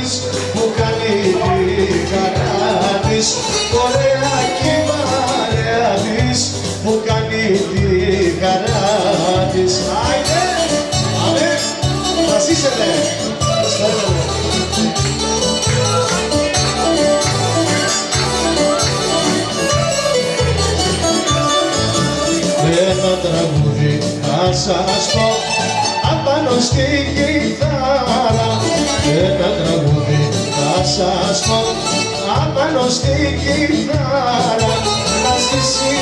της, μου κάνει τη χαρά της. Ωραία και η παρέα της, μου κάνει τη χαρά της. Άιντε, αμέ, θα ζήσετε. Ένα τραγούδι θα σας πω απάνω στη κιθάρα. Ένα τραγούδι θα σας πω απάνω στη κιθάρα. Να ζήσει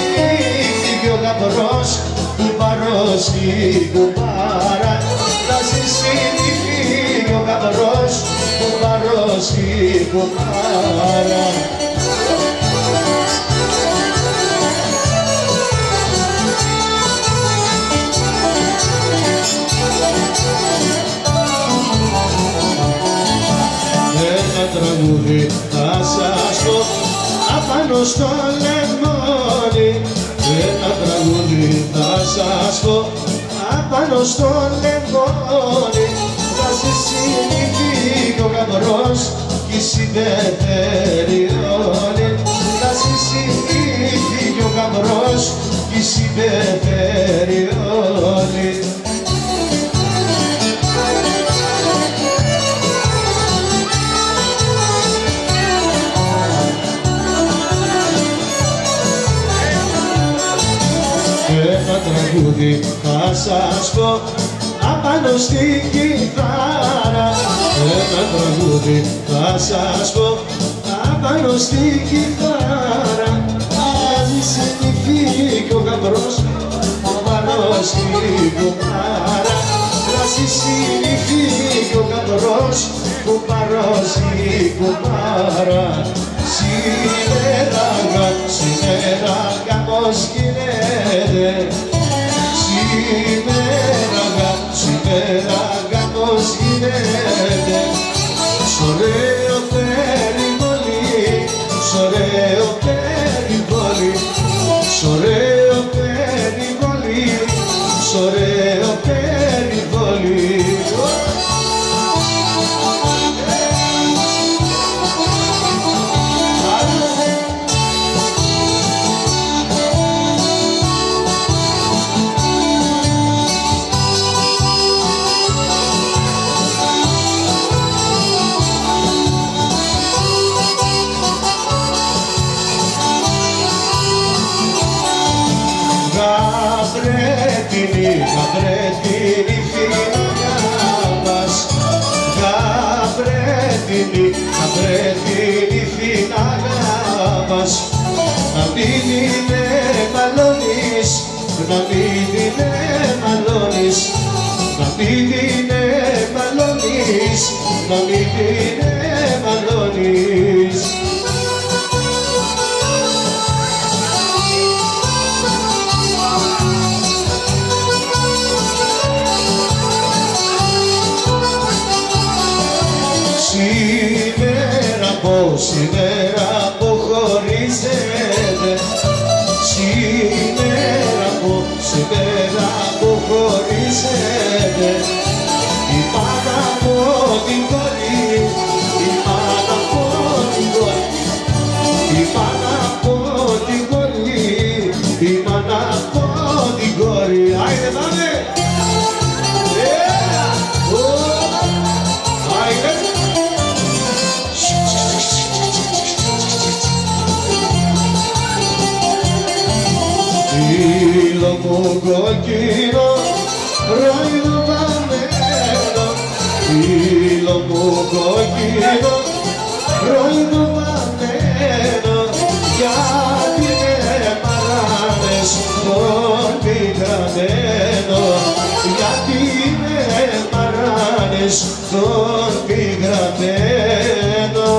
και ο γαμπρός που παρώσει κουμπάρα. Να ζήσει και ο γαμπρός που παρώσει κουμπάρα. Ένα τραγούδι θα σας πω απάνω στο λεμόνι. Ένα τραγούδι θα σας πω απάνω στο λεμόνι. Θα ζήσει και ο γαμπρός κι η συμπεθερή όλη. Θα ζήσει και ο γαμπρός κι η συμπεθερή όλη. Ένα τραγούδι θα σας πω απάνω στη κιθάρα. Ένα τραγούδι θα σας πω απάνω στη κιθάρα. Αν συνηθεί και ο γαμπρός απάνω στη κουμπάρα. Να συνηθεί και ο γαμπρός που παρώσει κουμπάρα. Σήμερα γάμος γίνεται. Σήμερα γάμος γίνεται. Σ' ωραίο περιβολή, σ' ωραίο περιβολή, σ' ωραίο περιβολή, σ' ωραίο περιβολή. Γαμπρέτινη φιναγιά μας, γαμπρέτινη φιναγιά μας. Να μην είναι μαλώνεις, να μην είναι μαλώνεις, να μην είναι μαλώνεις, να μην είναι μαλώνεις. Σήμερα που χωρίζετε, σήμερα που χωρίζετε, η μάνα από την κόρη, η μάνα από την κόρη, η μάνα από την κόρη, η μάνα από την κόρη. Άιντε πάμε! Φίλο μου κοκκίνο, ρόιδο βαμμένο, φίλο μου κοκκίνο, ρόιδο βαμμένο, γιατί με παράνες τον πικραμένο, γιατί με παράνες τον πικραμένο.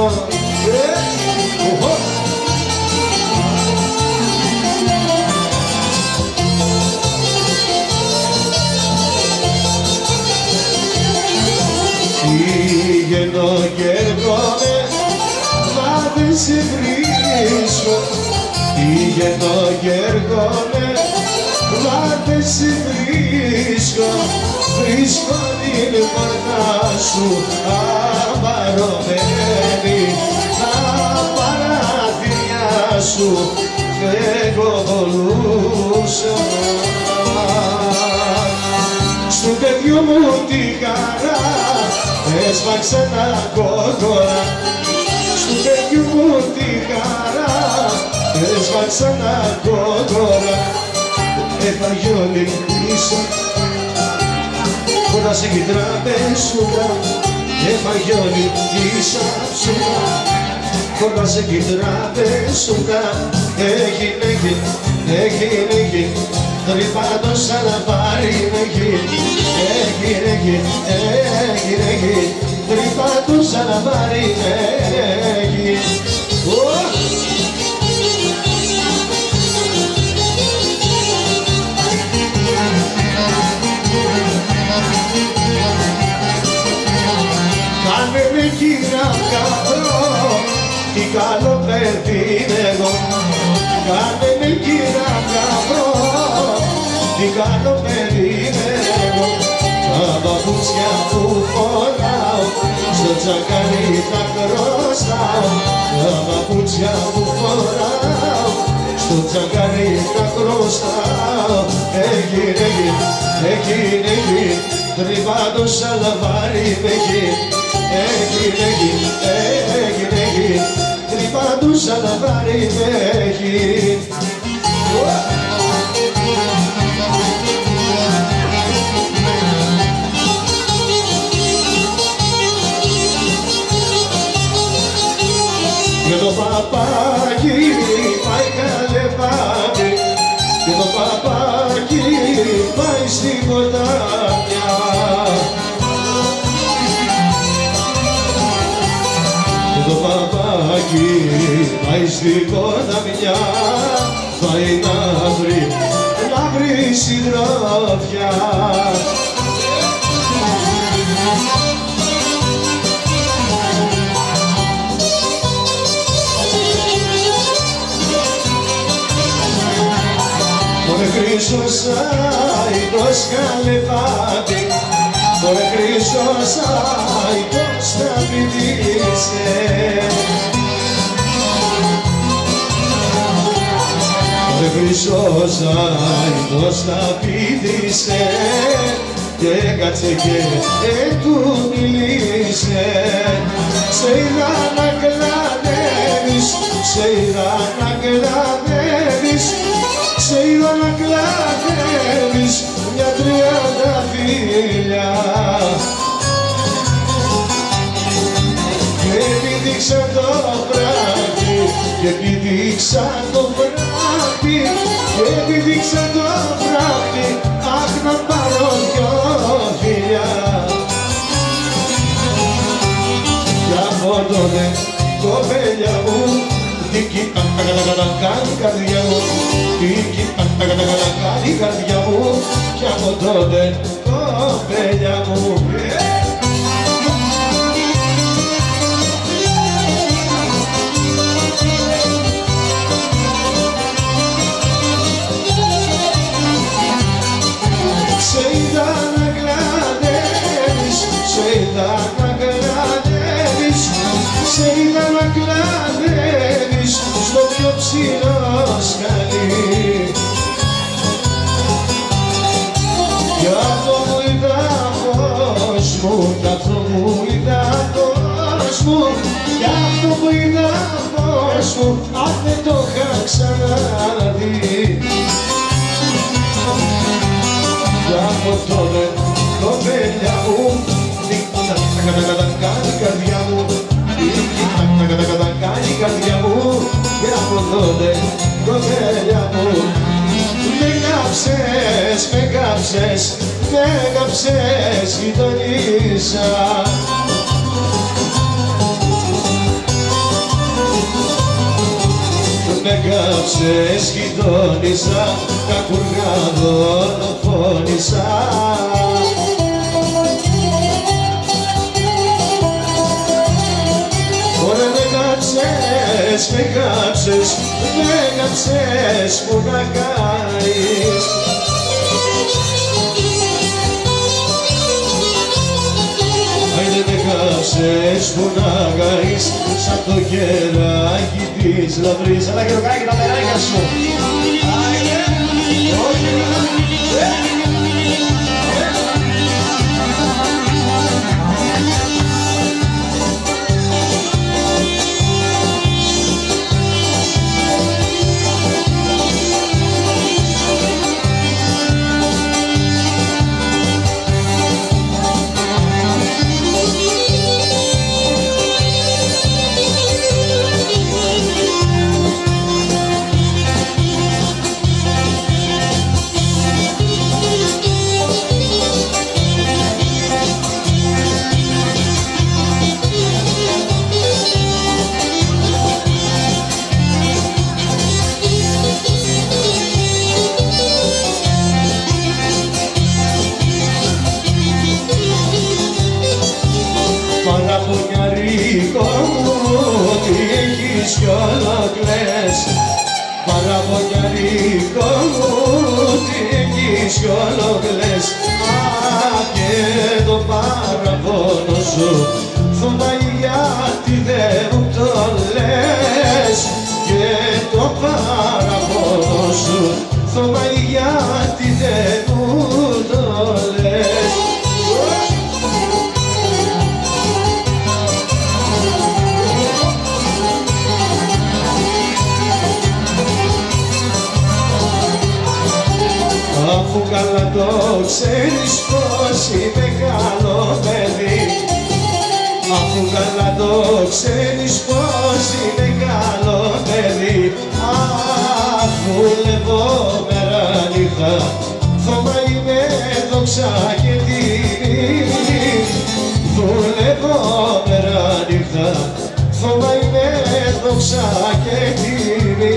Πηγαίνω και έρχομαι, μα δεν σε βρίσκω. Πηγαίνω και έρχομαι, μα δεν σε βρίσκω. Βρίσκω την πόρτα σου αμαρωμένη. εγώ μπορούσα. Στου παιδιού μου τη χαρά έσφαξε ένα κόκορα. Στου παιδιού μου τη χαρά έσφαξε ένα κόκορα. Έφαγε όλη πίσω κοντά σε κοιτραπέζουρα. Έφαγε όλη πίσω ψούρα κοντά σε κοιτραπέζουρα. Έγινε τρυπάτο σαν να πάρει έγινε τρυπάτο σαν να πάρει κάνε με κύρα καπρό, τι καλό παιδί είναι εγώ. Κάνε με κύρα καπρό, τι καλό παιδί είναι εγώ. Τα παπούτσια που φοράω, στο τσακάρι τα χρωστάω. Τα παπούτσια που φοράω, στο τσακάρι τα χρωστάω. Έγινε τρυπάτο σαν λαβάρι με έγινε τρυπάτο σαν λαβάρι με και το παπάκι πάει καλεβάδι, και το παπάκι πάει στην ποτάμια. Και το παπάκι πάει στην ποτάμια, πάει να βρει συντρόφια. Μωρέ Χρυσός αϊτός καλεβάτι, μωρέ Χρυσός αϊτός τα πηδήσε. Μωρέ Χρυσός αϊτός τα πηδήσε και κάτσε και του μιλήσε. Σε είδα να κλανεύεις, σε είδα να κλανεύεις, σε είδα να κλανεύεις μια τριανταφύλια. Και επίδειξα το βράδυ, και επίδειξα το βράδυ, και επίδειξα το βράδυ, αχ να πάρω δυο φιλιά. Κι από τότε κοπέλια μου, δίκη κάνει καρδιά μου, δίκη κάνει καρδιά μου, κι από τότε κοπέλια μου. Σε είδα να κλανεύεις, σε είδα να κλανεύεις, σε είδα να κλανεύεις στο πιο ψηλό σκαλί. Κι αυτό που είδα φως μου, κι αυτό που είδα φως μου, κι αυτό που είδα φως μου, αν δεν το είχα ξαναδεί. Κι από τότε κοπέλια μου, κάνει καρδιά μου, κάνει καρδιά μου, και από τότε κοπέλια μου. Με κάψες, με κάψες, με κάψες γειτονίσα. Με κάψες γειτονίσα, τα κουρνιά δολοφόνησα. Ωραία με κάψες, με κάψες, με κάψες που να κάνεις. Άιντε με ξέχασες που να καείς σαν το κεράκι της λαμπρής. Αλλά και το κάνει τα περάκια σου. Παραπονιαρίκο μου, τι έχεις κι όλο κλαις. Παραπονιαρίκο μου, τι έχεις κι όλο κλαις. Και το παραπονό σου φοβάει γιατί δεν μου το λες. Και το παραπονό σου φοβάει γιατί δεν μου το λες. Αφού καλά το ξέρεις πως είμαι καλό παιδί. Αφού καλά το ξέρεις πως είμαι καλό παιδί. Αφού λεβώ μέρα νύχτα φοβάει με δόξα και τιμή. Δουλεύω μέρα νύχτα φοβάει με δόξα και τιμή.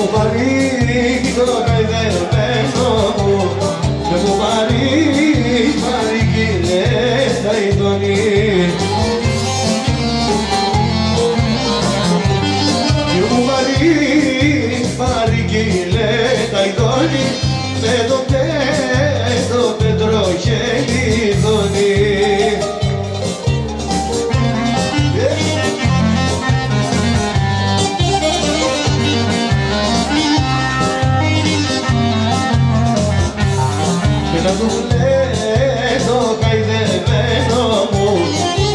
μου πάρει το καηδεμένο μου, και μου πάρει γυναίκα η δονή. Και μου πάρει γυναίκα η δονή, με το πετροχέλι δονή. Να του πλένω καηδεμένο μου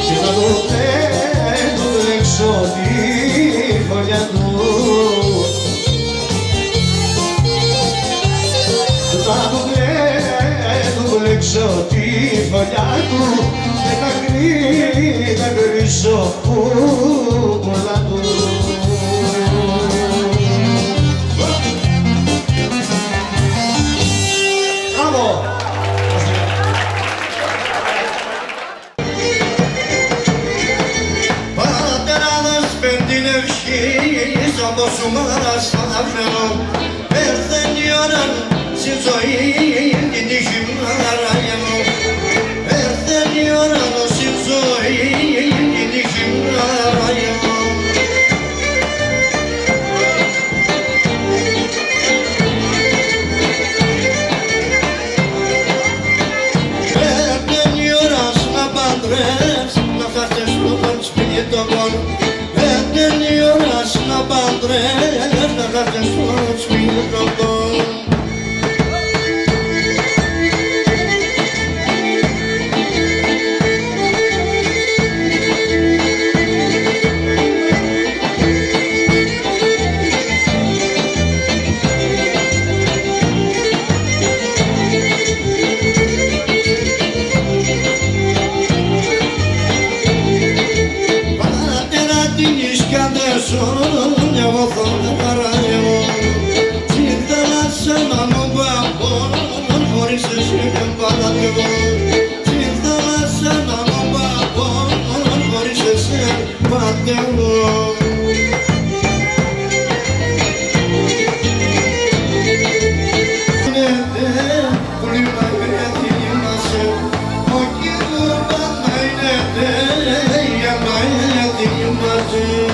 και να του πλένω έξω τη φωλιά του. Να του πλένω έξω τη φωλιά του και να κρίσω πολλά του. Από σου μας αφαιρώ, έρθεν η ώρα στη ζωή την τύχη μου να ραγεύω. Έρθεν η ώρα στη ζωή την τύχη μου να ραγεύω. Έρθεν η ώρα να παντρεύς, να φτιάξεις το σπίτι το μόνο. Έρθεν η ώρα να παντρεύεις, να χάθεις στο σπίτι το πόνο. Εγώ θα χαράγω κι ήθελα σένα μου παπώ χωρίς εσύ δεν παρατηγώ. Κι ήθελα σένα μου παπώ χωρίς εσύ παρατηγώ. Πολύ μακριά θυμάσαι ο κύριος Παναγιώτη για μένα θυμάσαι.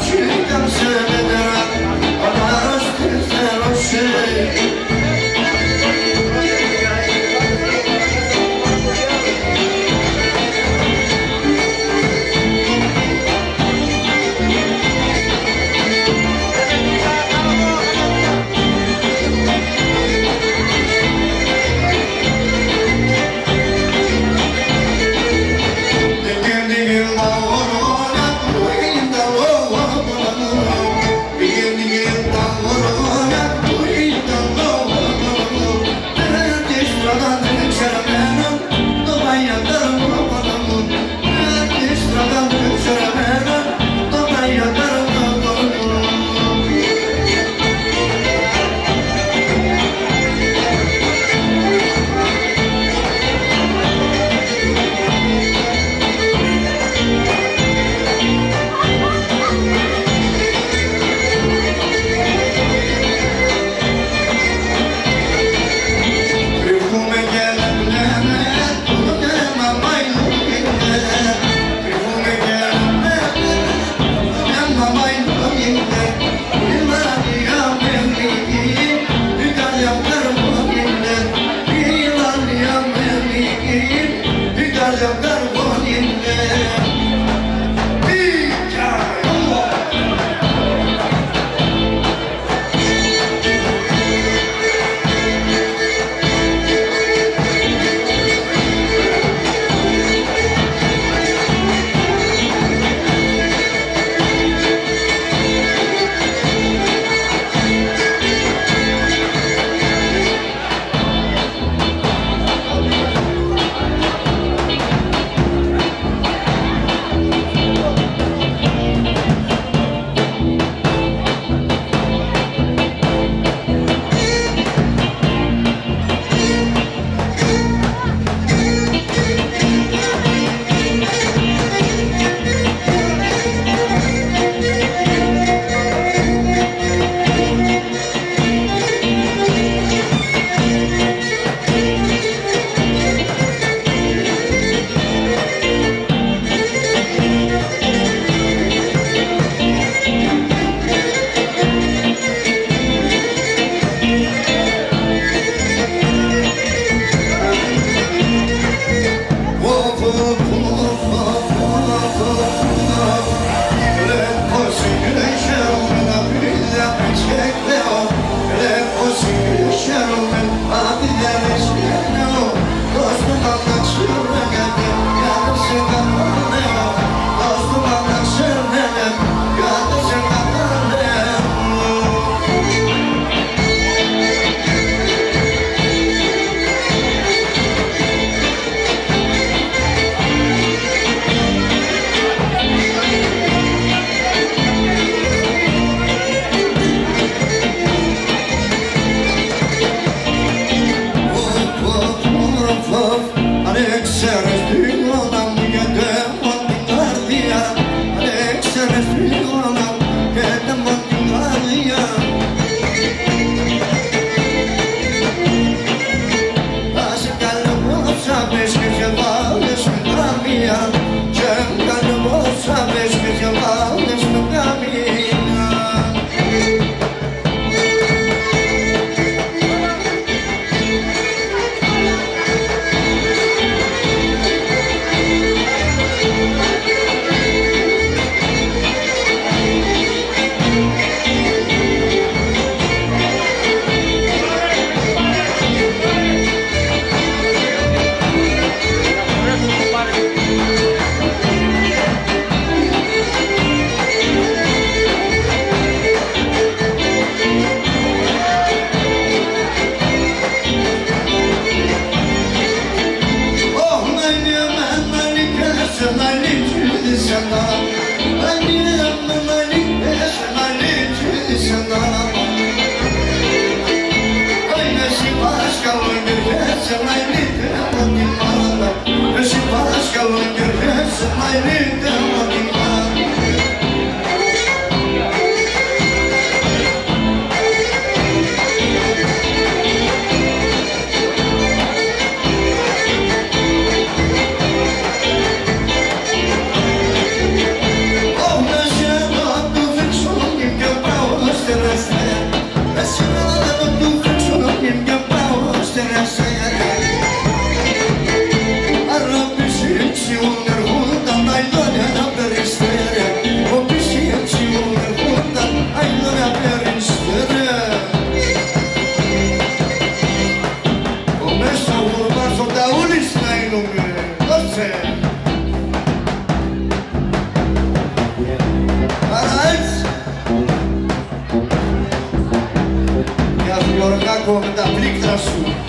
Çıkam sevmeden Με τα πλήκτρα σου.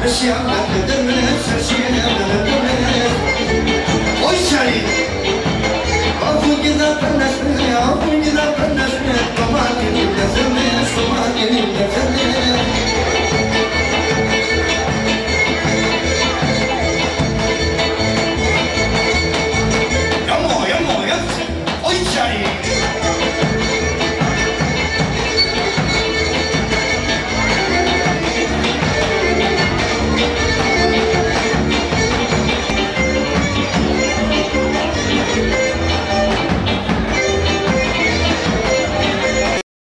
Εσύ αν